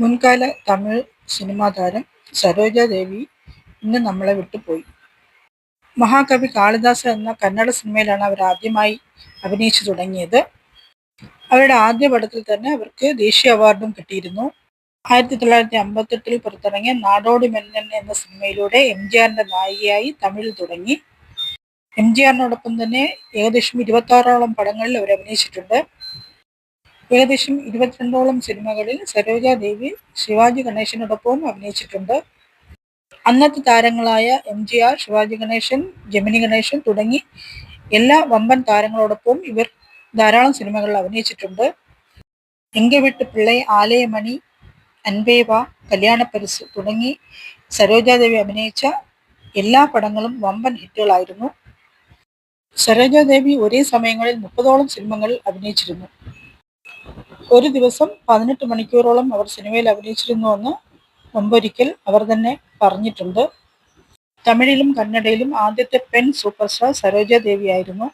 മുൻകാല തമിഴ് സിനിമാ താരം സരോജ ദേവി ഇന്ന് നമ്മളെ വിട്ടുപോയി. മഹാകവി കാളിദാസൻ എന്ന കന്നഡ സിനിമയിലാണ് അവർ ആദ്യമായി അഭിനയിച്ചു തുടങ്ങിയത്. അവരുടെ ആദ്യ പടത്തിൽ തന്നെ അവർക്ക് ദേശീയ അവാർഡും കിട്ടിയിരുന്നു. 1958 പുറത്തിറങ്ങിയ നാടോടി മന്നൻ എന്ന സിനിമയിലൂടെ എംജിആറിന്റെ നായികയായി തമിഴിൽ തുടങ്ങി. എംജിആറിനോടൊപ്പം തന്നെ ഏകദേശം 26ഓളം പടങ്ങളിൽ അവർ അഭിനയിച്ചിട്ടുണ്ട്. ഏകദേശം 22ഓളം സിനിമകളിൽ സരോജ ദേവി ശിവാജി ഗണേശനോടൊപ്പവും അഭിനയിച്ചിട്ടുണ്ട്. അന്നത്തെ താരങ്ങളായ എംജിആർ, ശിവാജി ഗണേശൻ, ജെമിനി ഗണേശൻ തുടങ്ങി എല്ലാ വമ്പൻ താരങ്ങളോടൊപ്പവും ഇവർ ധാരാളം സിനിമകളിൽ അഭിനയിച്ചിട്ടുണ്ട്. എങ്ക വീട്ട് പിള്ളൈ, ആലയമണി, അൻപേവ, കല്യാണപ്പരിസ് തുടങ്ങി സരോജാദേവി അഭിനയിച്ച എല്ലാ പടങ്ങളും വമ്പൻ ഹിറ്റുകളായിരുന്നു. സരോജാദേവി ഒരേ സമയങ്ങളിൽ 30ഓളം സിനിമകളിൽ അഭിനയിച്ചിരുന്നു. ഒരു ദിവസം 18 മണിക്കൂറോളം അവർ സിനിമയിൽ അഭിനയിച്ചിരുന്നുവെന്ന് മുമ്പൊരിക്കൽ അവർ തന്നെ പറഞ്ഞിട്ടുണ്ട്. തമിഴിലും കന്നഡയിലും ആദ്യത്തെ പെൺ സൂപ്പർ സ്റ്റാർ സരോജാദേവിയായിരുന്നു.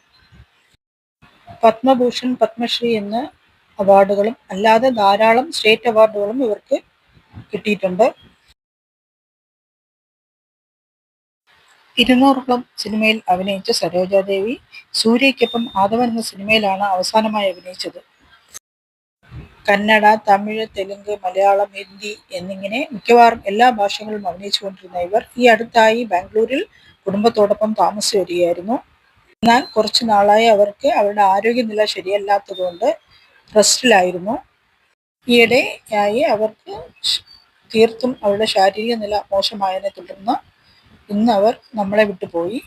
പത്മഭൂഷൺ, പത്മശ്രീ എന്ന അവാർഡുകളും അല്ലാതെ ധാരാളം സ്റ്റേറ്റ് അവാർഡുകളും ഇവർക്ക് കിട്ടിയിട്ടുണ്ട്. 200ഓളം സിനിമയിൽ അഭിനയിച്ച സരോജാദേവി സൂര്യയ്ക്കൊപ്പം ആദവൻ എന്ന സിനിമയിലാണ് അവസാനമായി അഭിനയിച്ചത്. കന്നഡ, തമിഴ്, തെലുങ്ക്, മലയാളം, ഹിന്ദി എന്നിങ്ങനെ മിക്കവാറും എല്ലാ ഭാഷകളിലും അഭിനയിച്ചുകൊണ്ടിരുന്ന ഇവർ ഈ അടുത്തായി ബാംഗ്ലൂരിൽ കുടുംബത്തോടൊപ്പം താമസിച്ചു വരികയായിരുന്നു. എന്നാൽ കുറച്ചു നാളായി അവർക്ക് അവരുടെ ആരോഗ്യനില ശരിയല്ലാത്തതുകൊണ്ട് റെസ്റ്റിലായിരുന്നു. ഈയിടെയായി അവർക്ക് തീർത്തും അവരുടെ ശാരീരിക നില മോശമായതിനെ തുടർന്ന് ഇന്ന് അവർ നമ്മളെ വിട്ടുപോയി.